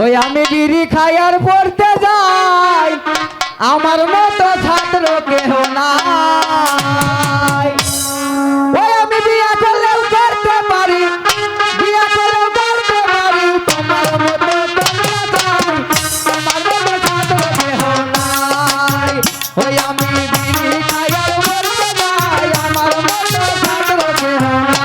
ওই আমি বিড়ি খাই আর পড়তে যাই, আমার মতো ছাত্র কেহ নাই। ওই আমি বিয়া করলেও করতে পারি, বিয়া করলেও করতে পারি, তোমার মতো তোমরা যাই, আমার মতো ছাত্র কেহ নাই। ওই আমি বিড়ি খাই আর পড়তে যাই, আমার মতো ছাত্র কেহ নাই।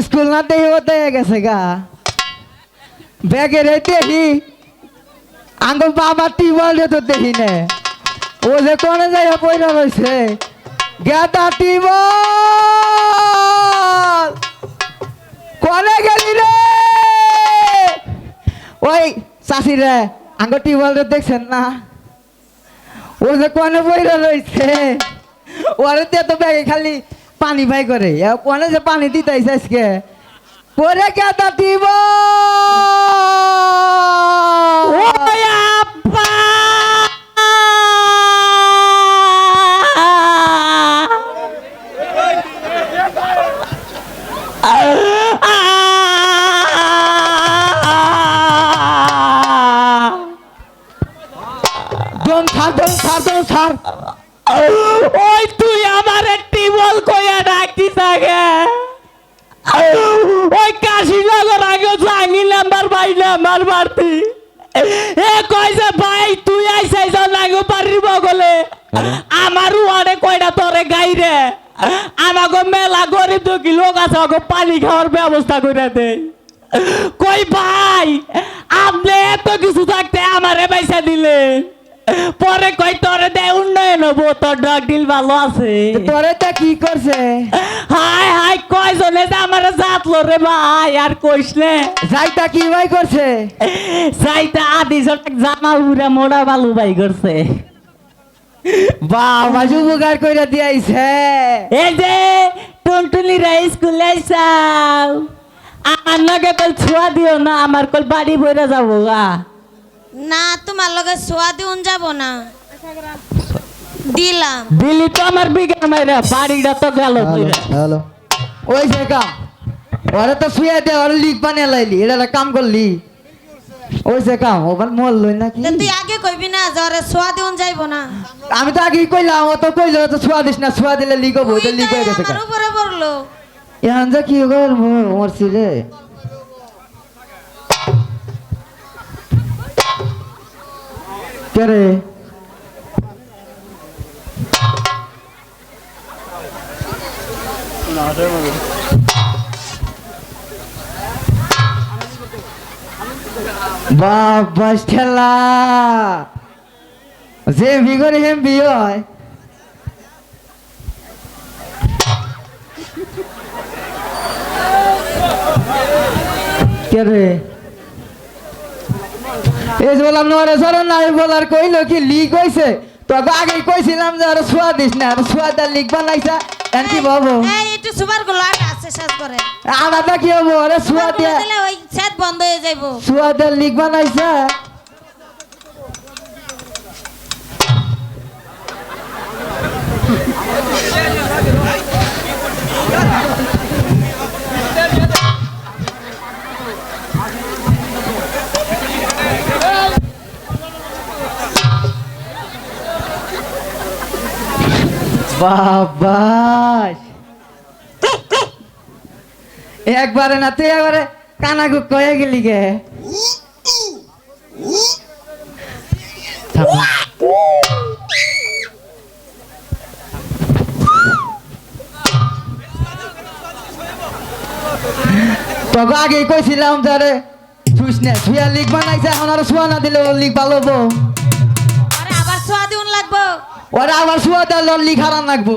স্কুল না দেখি হতে গেছে গা ব্যাগের দেখি আঙ্গ বাবা টিবল তো দেখি নে ও যে কোনে যাই পয়রা রয়েছে গেতা টিবল কোনে গেলি রে ওই চাষি রে আঙ্গ টিবল দেখছেন না ও যে কোনে পয়রা রয়েছে ওরে তো ব্যাগে খালি পানি ভাই করে কোনে যে পানি দিতে আজকে পরে কেতা দিব ছাড় ওই তুই আমার টিবল কইয়া ডাকতিস আগে ওই কাশীনগর আগে জানি নাম্বার ভাই নাম্বার মারতি এ কইছে ভাই তুই আইসাইছ লাগো পারিব বলে আমার ওয়ারে কয়টা তোরে গাইরে আমাগো মেলা গরিব দুঃখী লোক আছে ওগো পানি খাওয়ার ব্যবস্থা করে দে কই ভাই আপনি এত কিছু থাকতে আমারে পয়সা দিলেন পরে কই তোরে দে উন্নয়ন হবো তোর ড্রাগ ডিল ভালো আছে তোরে তা কি করছে হাই হাই কয় জনে যে আমার জাতলো রে ভাই আর কইস নে যাইতা কি ভাই করছে যাইতা আদি জটক জামাল বুড়া মোড়া বালু ভাই করছে বাবা উপকার কইরা দিয়াইছে এই যে টুনটুনি রে স্কুলে আইসাও আমার লগে কল ছোয়া দিও না আমার কল বাড়ি বইরা যাবো গা না তোমার লগে সোয়া দিউন যাব না দিলাম দিলি তো আমার বিঘা মাইরা বাড়িটা তো গেল কইরা হ্যালো ওই যে কাম ওরে তো শুয়ে দে ওরে লিখ বানিয়ে লাইলি এটা কাম করলি ওই যে কাম ওবার মল লই নাকি তুই আগে কইবি না যে ওরে সোয়া দিউন যাইব না আমি তো আগেই কইলাম ও তো কইলো তো ছোয়া দিস না ছোয়া দিলে লিখ হবো এটা লিখ হয়ে গেছে আমার উপরে পড়লো এখন যা কি করবো মরছি রে কে বাবা ঠেলা যে বিগরে হেম বিয়ে হয় কে রে এই যে বললাম না সরণ নাই বলার কইলো কি লিক হইছে তোকে আগে কইছিলাম যে আরো ছোয়া দিস না আরো ছোয়া দা লিক বানাইছা এন কি বাবু এই একটু সুপার গুলো আছে শেষ করে আলাদা কি হবো আরে ছোয়া দিয়া দিলে ওই সেট বন্ধ হয়ে যাইবো ছোয়া দা লিক বানাইছা বাবা একবারে না তুই একবারে কানাগু কয়ে গেলি গে তোকে আগে কইছিলাম যারে ছুঁস না ছুঁয়া লিখ বানাইছে এখন আর ছুঁয়া না দিলে ওর লিখ ভালো হবো আরে আবার সোয়া দিউন লাগবো ওরা আবার ছুঁয়া দিলে ওর লিখ হারান লাগবো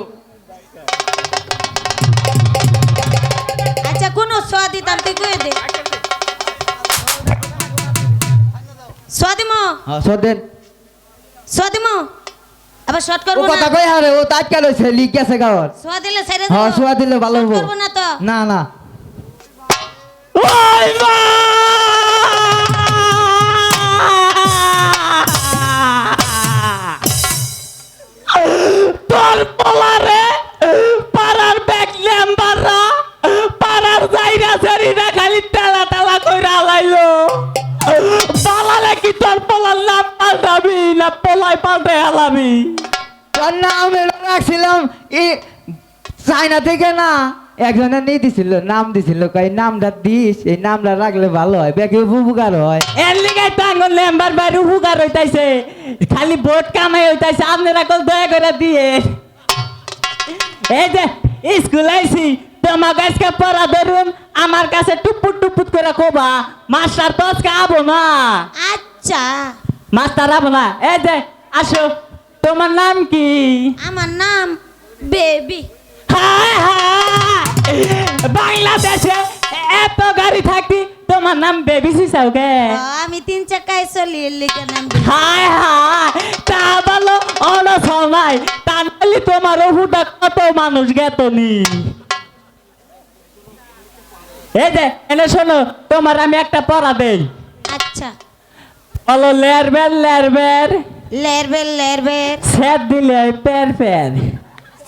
আচ্ছা কোন সোয়া দিতাম তুই কই দে সোয়া দিমু হ্যাঁ সদেন সোয়া দিমু আবার শর্ট ও করব কথা না কই হারে ও তাজকা লইছে লিখ গেছে গাওয়ার সোয়া দিলে ছেড়ে হ্যাঁ দেবো ছুঁয়া দিলে ভালো হবো করব না তো না না ওই মা তোর পোলারে পাড়ার ব্যাগ লেম্বাররা পাড়ার যাইরা সেরিনা খালি তেলা তেলা কইরা আলাইলো বালালে কি তোর পোলার নাম পাল্টাবি না পোলাই পাল্টে আলাবি তোর নাম রাখছিলাম এই চাইনা থেকে না একজনে নিয়ে দিছিল নাম দিছিল কই নামটা দিস এই নামটা রাখলে ভালো হয় বেশি উপকার হয় এর লিগে টাঙ্গন লেম্বার বাইরে উপকার হইতাইছে খালি ভোট কামাই হইতাইছে আপনারা কল দয়া করে দিয়ে এই যে স্কুল আইছি তোমার কাছে পড়া ধরুন আমার কাছে টুপুট টুপুট করে কোবা মাস্টার তো আজকে আবো না আচ্ছা মাস্টার আবো না এই যে আসো তোমার নাম কি আমার নাম বেবি হায় হায় বাংলাদেশে এত গাড়ি থাকতি তোমার নাম বেবি সিসাও কে আমি 3 চাকায় চলি এর লিগে নাম হায় হায় তা বলো অনসল নাই তা নালি তোমার হুটা কত মানুষ গেতনি এই যে এনে শোনো তোমার আমি একটা পড়া দেই আচ্ছা বলো লেরবের লেরবের লেরবের সেদ দিলে পের পের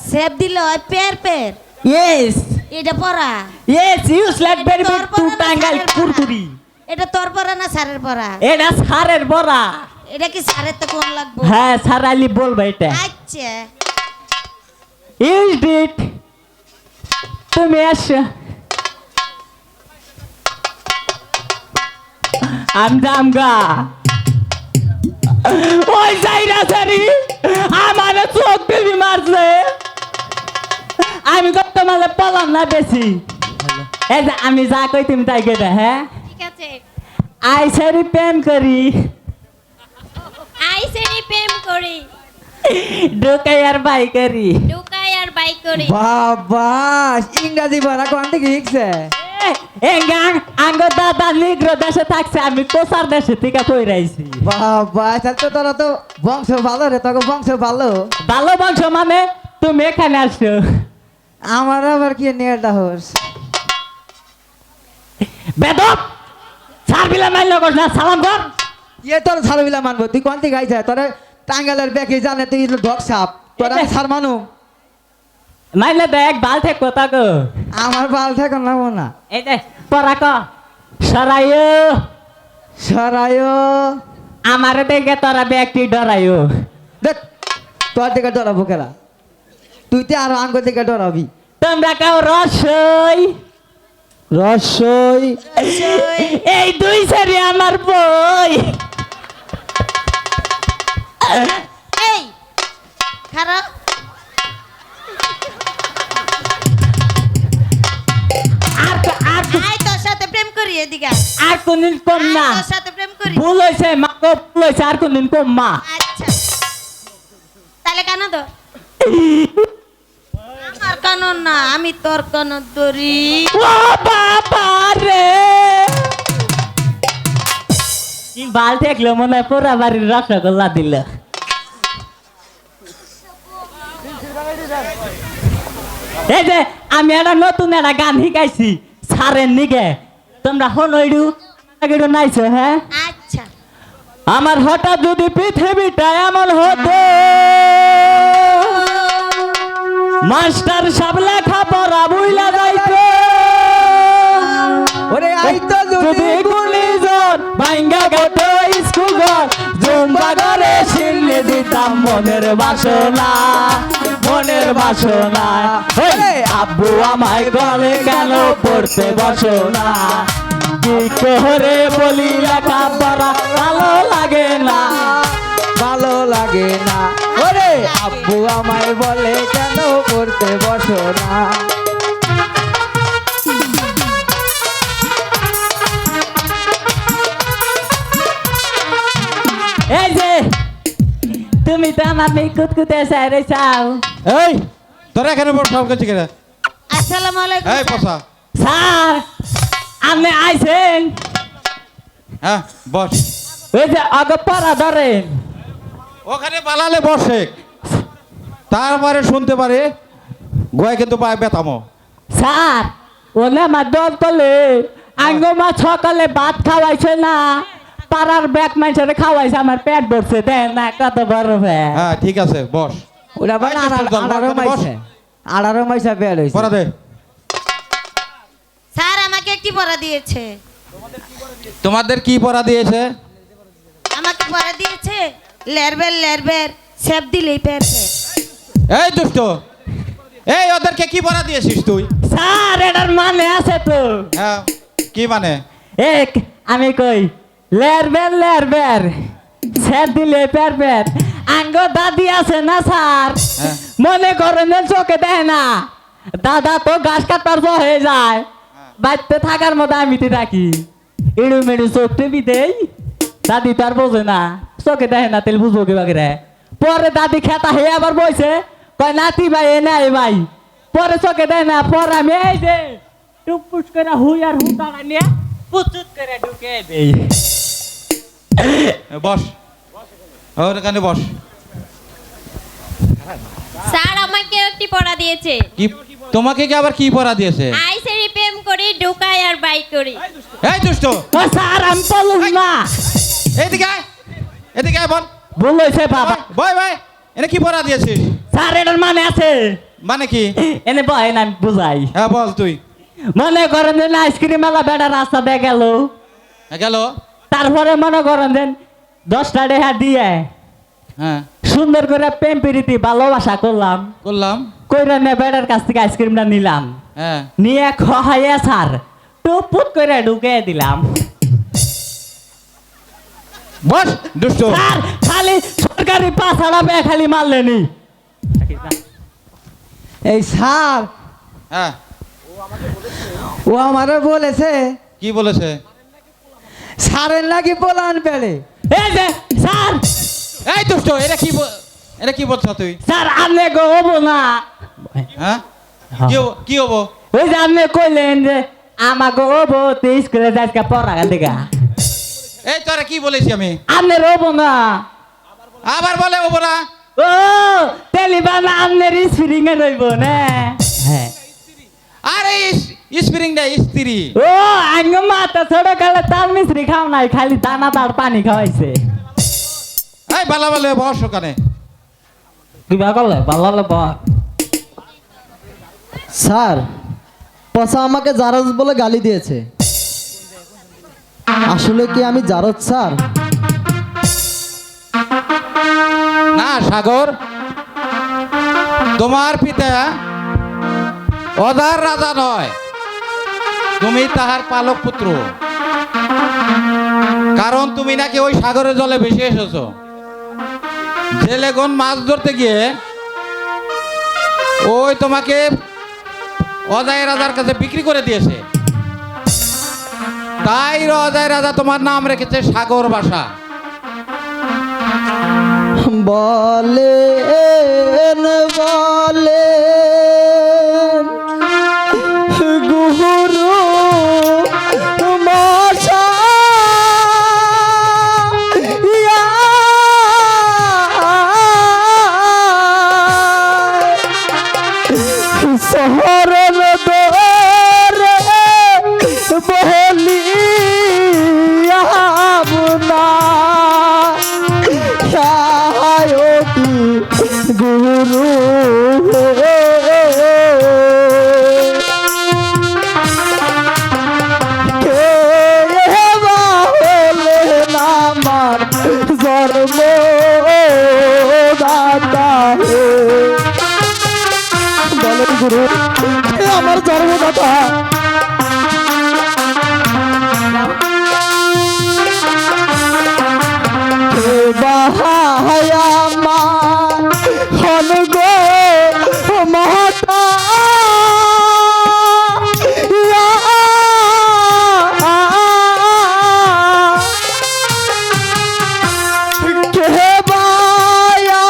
সেব দিল হয় পের ইয়েস এটা পড়া ইয়েস ইউজ লাইক ভেরি তোর বিগ টু পড়া না টাঙ্গাইল স্যারের পড়া? কুরকুরি এটা তোর পড়া না স্যারের পড়া এটা সারের বড়া এটা কি স্যারের তো কোন লাগবো হ্যাঁ স্যার আলি বলবে এটা আচ্ছা ইউজ ডিট তুমি আসো আমগা ওই যাইরা সারি আমার চোখ দিবি মারছে আমি কত মালে পলাম না বেশি এই যে আমি যা কই তুমি তাই কেটে হ্যাঁ ঠিক আছে আই সারি প্রেম করি আইসেনি প্রেম করি ঢোকাই আর বাই করি ঢুকাই আর বাইক করি বাবা ইংরাজি পড়া কোন থেকে শিখছে আঙ্গ দাদা নিগ্র দেশে থাকছে আমি কোসার দেশে থেকে কইরাইছি বাবা তাহলে তো তোরা তো বংশ ভালো রে তোকে বংশ ভালো ভালো বংশ মানে তুমি এখানে আসছো আমার আবার কি নিয়ে হোস বেদব সার বিলা মাইল কর না সালাম কর ইয়ে তোর ছাড়বিলা মানবো তুই কোন থেকে আইছা তোরা টাঙ্গালের ব্যাগে জানে তুই ডগ সাপ তোরা আমি ছাড় মানু মাইলে দেখ বাল থেকে কথা কো আমার বাল থেকে নামো না এই যে পড়া ক সরাইও সরায় আমারে দেখে তোরা ব্যক্তি ডরাইও দেখ তোর থেকে ডরাবো কেলা তুই তো আরো আঙ্গ থেকে ডরাবি তোমরা কাও রসই রসই এই দুই সারি আমার বই এই খারাপ আর আই তোর সাথে প্রেম করি এদিকে আয়। আর কোনদিন কম আয়, না তোর সাথে প্রেম করি ভুল হয়েছে মা গো, ভুল হয়েছে আর কোনদিন কম মা আচ্ছা তাহলে কেন তো আমার কানন না আমি তোর কান ধরি ও বাবা রে বাল দেখলো মনে হয় পোড়া বাড়ির রসগোল্লা দিল এই যে আমি একটা নতুন একটা গান শিখাইছি সারের নিগে তোমরা হনইডু নাইছো হ্যাঁ আচ্ছা আমার হঠাৎ যদি পৃথিবীটা এমন হতো মাস্টার সব লেখা পড়া বুইলা যাইতো ওরে আইতো যদি গুলিজন ভাঙ্গা গেত স্কুল ঘর জুম্বা ঘরে শিল্লে দিতাম মনের বাসনা ওই আব্বু আমায় গলে কেন পড়তে বসো না কি করে বলি লেখা পড়া ভালো লাগে না ভালো লাগে না ওরে আব্বু আমায় বলে কেন পড়তে বসো না তুমি তো আমার মেয়ে কুতকুতে সাইরে চাও এই তোরা এখানে বস সব কাছে কেন আসসালামু আলাইকুম এই স্যার। বসা স্যার আপনি আইছেন হ্যাঁ বস ওই যে আগে পড়া ধরেন ওখানে পালালে বসে তারপরে শুনতে পারে গয় কিন্তু পায় বেতামো স্যার ওলে আমার দল তলে আঙ্গো মা সকালে ভাত খাওয়াইছে না পাড়ার ব্যাগ মাইছে খাওয়াইছে আমার পেট ভরছে দেন না কত বড় পেট হ্যাঁ ঠিক আছে বস ওরা বলে এই যে চল, আড়ারো বস। মাইছে আড়ারো মাইছে বের হইছে পড়া দে স্যার আমাকে একটি পড়া দিয়েছে তোমাদের কি পড়া দিয়েছে আমাকে পড়া দিয়েছে লেরবের লেরবের সেপ দিলেই পেরছে এই দুষ্ট এই ওদেরকে কি পড়া দিয়েছিস তুই স্যার এটার মানে আছে তো হ্যাঁ কি মানে এক আমি কই লের বের স্যার দিলে পের পের আঙ্গো দাদি আছে না স্যার হ্যাঁ। মনে করেন যে চোখে দেয় না দাদা তো ঘাস কাটার হয়ে যায় বাড়িতে থাকার মতো আমি তো থাকি ইড়ু মেড়ু চোখ টেপি দেই দাদি তো আর বোঝে না চোখে দেয় না তেল বুঝবো কি বাগরে পরে দাদি খেতা হয়ে আবার বইছে কয় নাতি ভাই এ নাই ভাই পরে চোখে দেয় না পরে আমি এই যে টুকপুস করে হুই আর হু তাড়া নিয়ে পুচুত করে ঢুকে দেই বস ওখানে বস স্যার আমাকে একটি পড়া দিয়েছে কি তোমাকে কি আবার কি পড়া দিয়েছে আইসেরি প্রেম করি ঢুকাই আর বাই করি এই দুষ্ট ও স্যার আমি বলুন না এইদিকে আয় এদিকে আয় বল বলেছে বাবা বয় ভাই এনে কি পড়া দিয়েছিস স্যার এটার মানে আছে মানে কি এনে বয় না আমি বুঝাই হ্যাঁ বল তুই মনে করেন যে আইসক্রিম মেলা বেড়া রাস্তা দিয়ে গেল গেল তারপরে মনে করেন যে 10টা টাকা দিয়ে হ্যাঁ সুন্দর করে প্রেম প্রীতি ভালোবাসা করলাম করলাম কইরা নে বেড়ার কাছ থেকে আইসক্রিমটা নিলাম হ্যাঁ নিয়ে খাইয়ে স্যার টুপুট করে ঢুকে দিলাম বস দুষ্ট স্যার খালি সরকারি পাছাড়া বে খালি মারলেনি এই স্যার হ্যাঁ ও আমারে বলেছে কি বলেছে স্যারের নাকি পোলান পেলে এই যে স্যার এই দুষ্ট এটা কি বলছ তুই স্যার আপনি গো হবো না হ্যাঁ কি হবো ওই যে আপনি কইলেন যে আমাকে হবো তো স্কুলে যাইকা পড়া দেখা এই তোরা কি বলেছি আমি আপনার হবো না আবার বলে হবো না ও তেলিবানা আপনার স্প্রিং এ রইব না হ্যাঁ আরে স্প্রিং না স্ত্রী ও আঙ্গ মাথা ছোট কালে তাল মিশ্রি খাও নাই খালি দানা তার পানি খাওয়াইছে এই বালা বালা বস ওখানে কিবা করলে ভালো স্যার পচা আমাকে জারজ বলে গালি দিয়েছে আসলে কি আমি জারজ স্যার না সাগর তোমার পিতা অদার রাজা নয় তুমি তাহার পালক পুত্র কারণ তুমি নাকি ওই সাগরের জলে ভেসে এসেছো জেলেগন মাছ ধরতে গিয়ে ওই তোমাকে অজয় রাজার কাছে বিক্রি করে দিয়েছে তাই অজয় রাজা তোমার নাম রেখেছে সাগর বাসা বলেন বলেন গুরু শহরের দরে বলি আপনা সায়কি গুরু কে হলেন আমার জন্ম দাতা বলেন গুরু কে আমার জন্মদাতা বাহায়া মা হন গো মহতা কে বায়া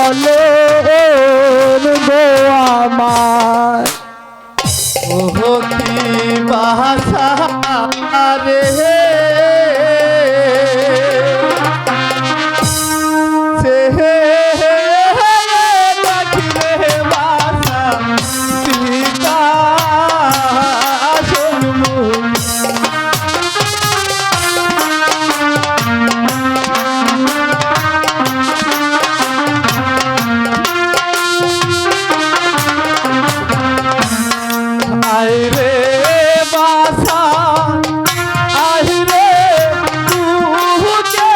বলে গো আমার ওহো কি ভাষা রে সে ডাকিলে ভাষা সীতা সম্মুখ আইরে বাসা আইরে তুকে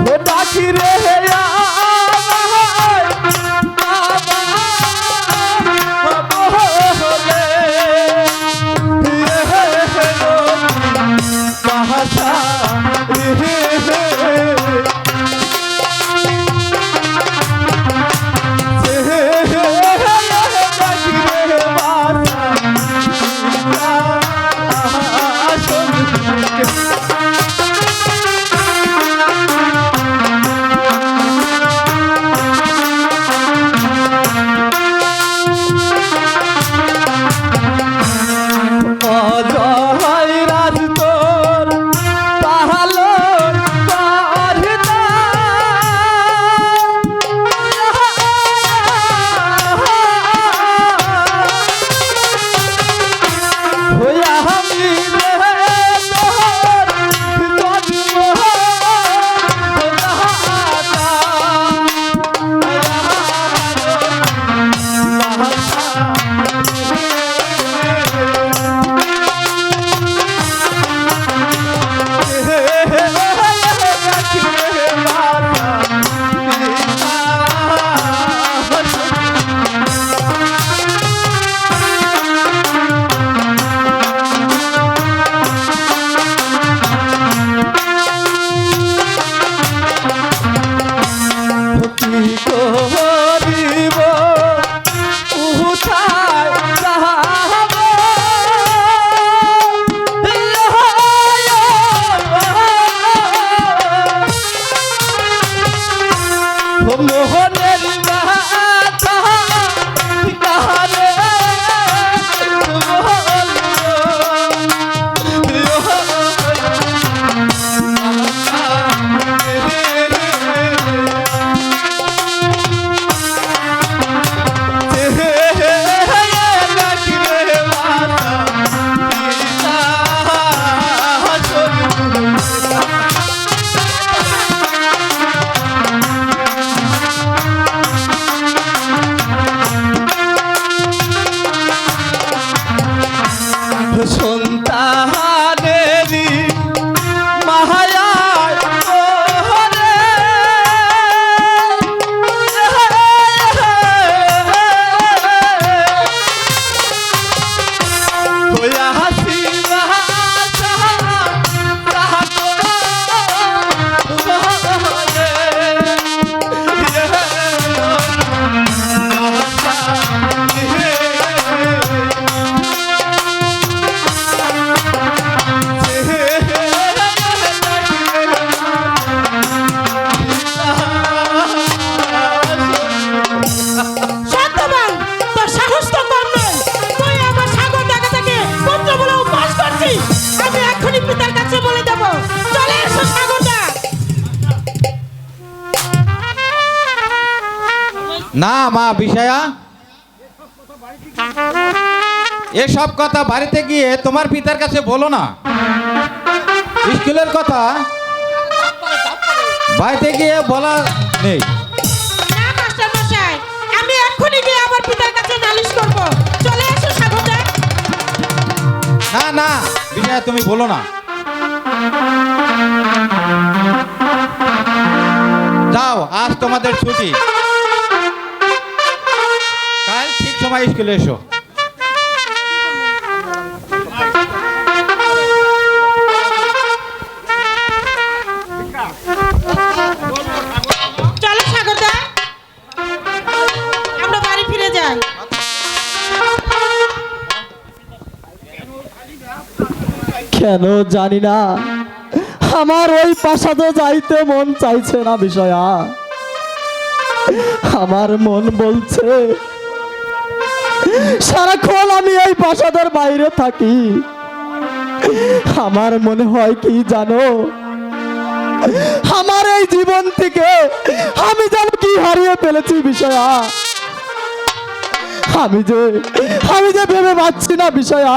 ও ডাকি রে অজয় রাজ তোর পাহালো পারদা হইয়া আমি রে তোর জন্ম করিব উঠায় যাহাব মোহনের বাতা কাহারে সন্তানেরি মাহায়ায় ওরে হইয়া হাসি সত্যবান তোর সাহস তো কম নয় তুই আমার সাগর দেখা থেকে পুত্র বলে উপহাস করছিস আমি এখনই পিতার কাছে বলে দেব চলে এসো সাগরদা না মা বিষয়া এসব কথা বাড়িতে গিয়ে তোমার পিতার কাছে বলো না। স্কুলের কথা বাড়িতে গিয়ে বলা নেই। না মাস্টার মশাই আমি এখনই গিয়ে আমার পিতার কাছে নালিশ করব চলে এসো সাগরদা না না বিষয়া তুমি বলো না। যাও আজ তোমাদের ছুটি, কাল ঠিক সময় স্কুলে এসো। চলো সাগরদা আমরা বাড়ি ফিরে যাই কেন জানি না আমার ওই প্রাসাদে যাইতে মন চাইছে না বিষয়া। আমার মন বলছে সারাক্ষণ আমি এই প্রাসাদের বাইরে থাকি। আমার মনে হয় কি জানো, আমার এই জীবন থেকে আমি যেন কি হারিয়ে ফেলেছি বিষয়া। আমি যে ভেবে পাচ্ছি না বিষয়া।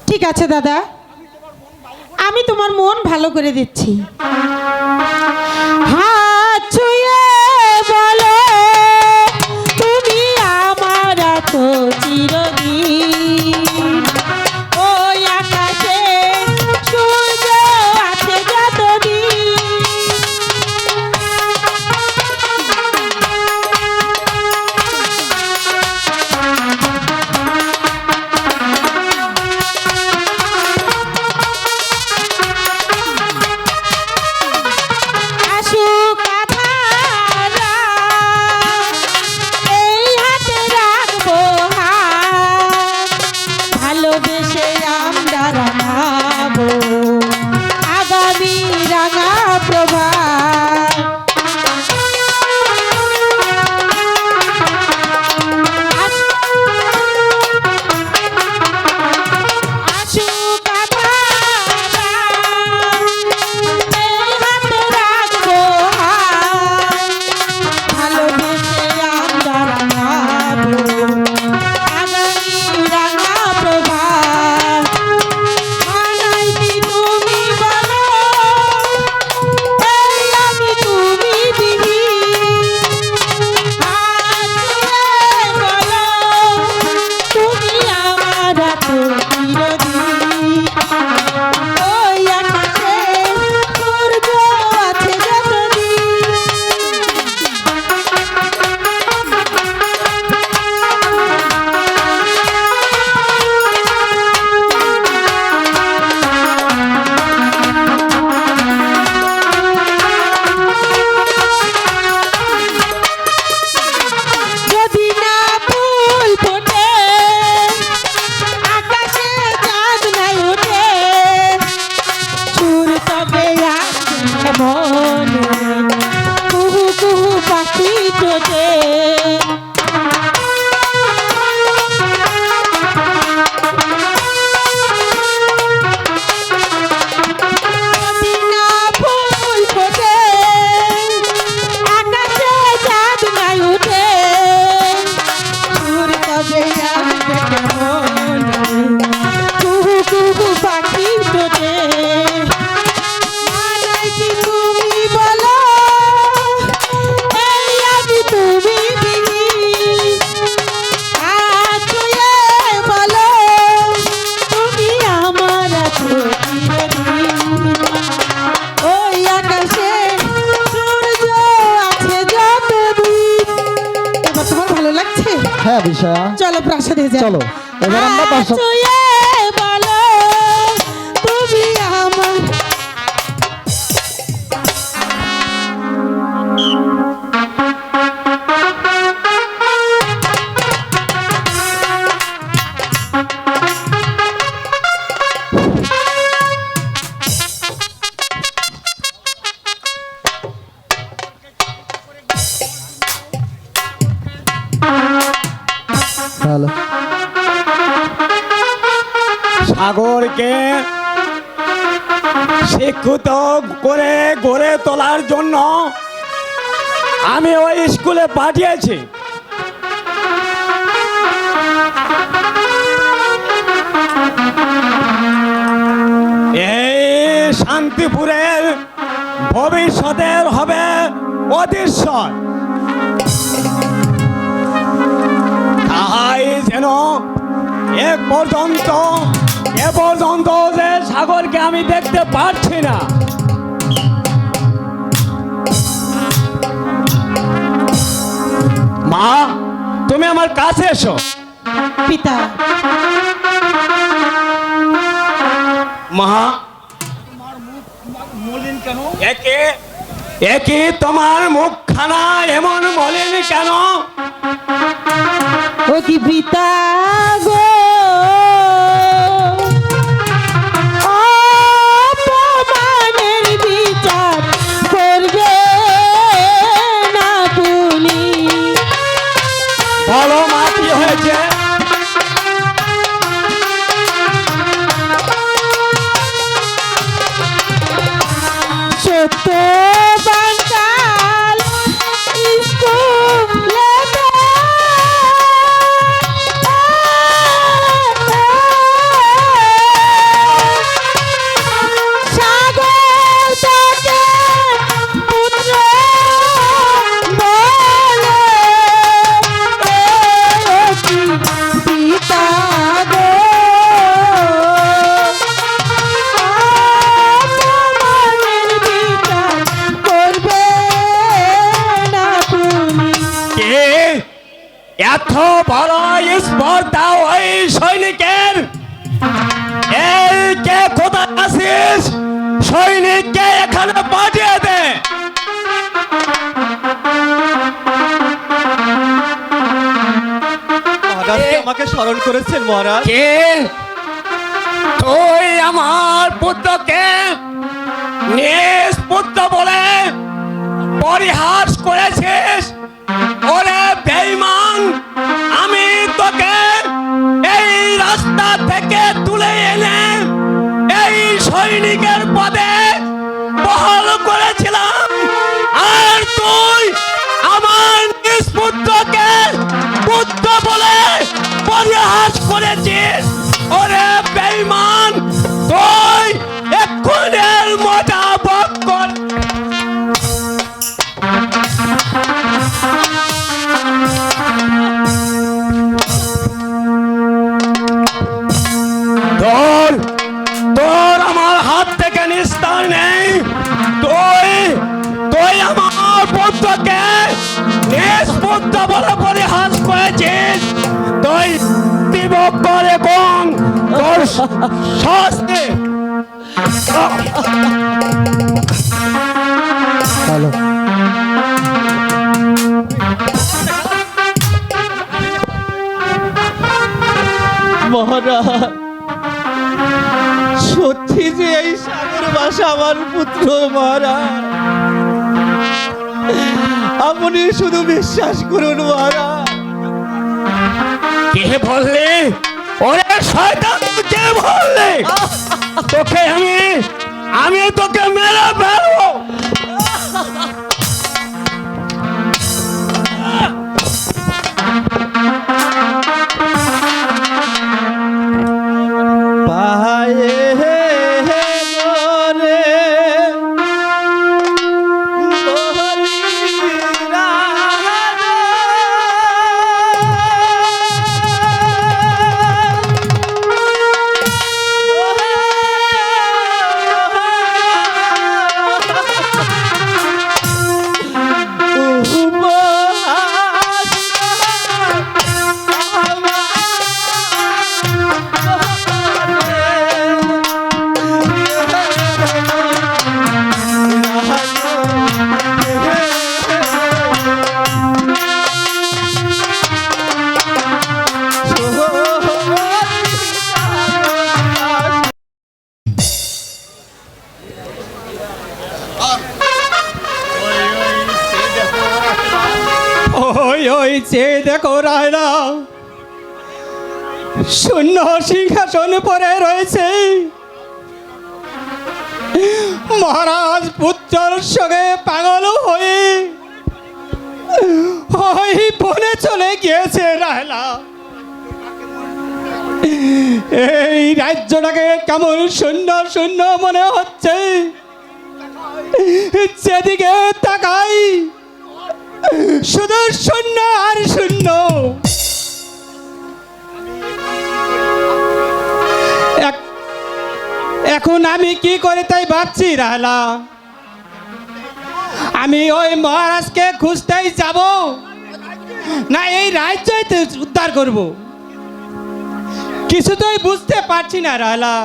ঠিক আছে দাদা, আমি তোমার মন ভালো করে দিচ্ছি। হাত ছুঁয়ে বলো তুমি আমার এত চিরদিন, ওই আকাশে সূর্য আছে যতদিন। আসুক আধারা, এই হাতে রাখবো হাত, ভালোবেসে আমরা রাঙাবো আগামী রাঙা প্রভাত। আসুক আধারা, এই হাতে রাখবো হাত, ভালোবেসে আমরা রাঙাবো আগামী রাঙা প্রভাত। মানাই কি তুমি বলো, এই আমি তুমি দিবি। হাত ছুঁয়ে বলো তুমি আমার এত চিরদিন, ওই আকাশে সূর্য আছে যতদিন। যদি না ফুল ফোটে, আকাশে চাঁদ নাই ওঠে, সুর তবে আসবে মনে, কুহু কুহু পাখি ঠোঁটে। যদি না ফুল ফোটে, আকাশে চাঁদ নাই ওঠে, সুর তবে আসবে মনে, কুহু কুহু পাখি ঠোঁটে। মানাই কি তুমি বলো, এই আমি তুমি দিবি। হাত ছুঁয়ে বলো তুমি আমার এত চিরদিন, ওই আকাশে সূর্য আছে যতদিন। এবার তোমার ভালো লাগছে? হ্যাঁ বিষয়া, চলো প্রাসাদে যাই। চলো এবার আমরা হাত প্রাসাদ। ছুঁয়ে বলো তুমি আমার। হ্যালো, সাগরকে শিক্ষিত করে গড়ে তোলার জন্য আমি ওই স্কুলে পাঠিয়েছি। এই শান্তিপুরের ভবিষ্যতের হবে অদৃশ্যর। তাই যেন এ পর্যন্ত যে সাগরকে আমি দেখতে পাচ্ছি না। মা, তুমি আমার কাছে এসো। পিতা, মা, একে তোমার মুখখানা এমন মলিন কেন? ও কি পিতা গো, স্পর্ধা ওই সৈনিকের। এই কে কোথায় আছিস? সৈনিককে এখানে পাঠিয়ে দে। আমাকে স্মরণ করেছেন মহারাজ। কে তুই আমার পুত্রকে নিষ্পুত্র বলে পরিহাস করেছিস? ওরে বেঈমান, আমি তোকে এই রাস্তা থেকে তুলে এনে এই সৈনিকের পদে বহাল করেছিলাম, আর তুই আমার নিষ্পুত্রকে পুত্র বলে পরিহাস করেছিস। ওরে বেঈমান, তুই এক্ষুনের মোতাবেক কর। তোর তোর আমার হাত থেকে নিস্তার নেই। তুই তুই আমার পুত্রকে নিষ্পুত্র বলে পরিহাস করেছিস। তুই দিব করে কোন তোর শাস্তি। মহারাজ, সত্যি যে এই সাগর ভাষা আমার পুত্র মহারাজ, আপনি শুধু বিশ্বাস করুন মহারাজ। কে বললি? ওরে শয়তান, কে বললি? তোকে আমি তোকে মেরে ফেলবো। পায়ে গরে বলিরা ওই চেয়ে দেখো রায়না, শূন্য সিংহাসন পরে রয়েছে। মহারাজ পুত্রের সঙ্গে পাগল হয়ে ওই বনে চলে গিয়েছে রায়না। এই রাজ্যটাকে কেমন শূন্য শূন্য মনে হচ্ছে। যেদিকে তাকাই শুধু শূন্য আর শূন্য। এখন আমি কি করে তাই ভাবছি রাহলা। আমি ওই মহারাজকে খুঁজতেই যাব, না এই রাজ্যই উদ্ধার করব, কিছুতেই বুঝতে পারছি না রাহলা।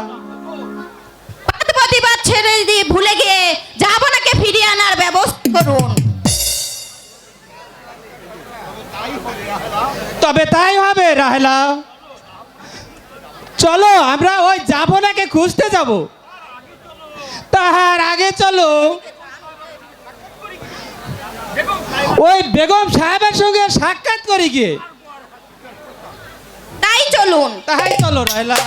প্রতিবাদ ছেড়ে দিয়ে ভুলে গিয়ে যাবনাকে ফিরিয়ে আনার ব্যবস্থা করুন। তবে তাই হবে রাহলা। চলো আমরা ওই যাবনাকে খুঁজতে যাব। তাহার আগে চলো ওই বেগম সাহেবের সঙ্গে সাক্ষাৎ করি গিয়ে। তাই চলুন। তাই চলো রাহলা।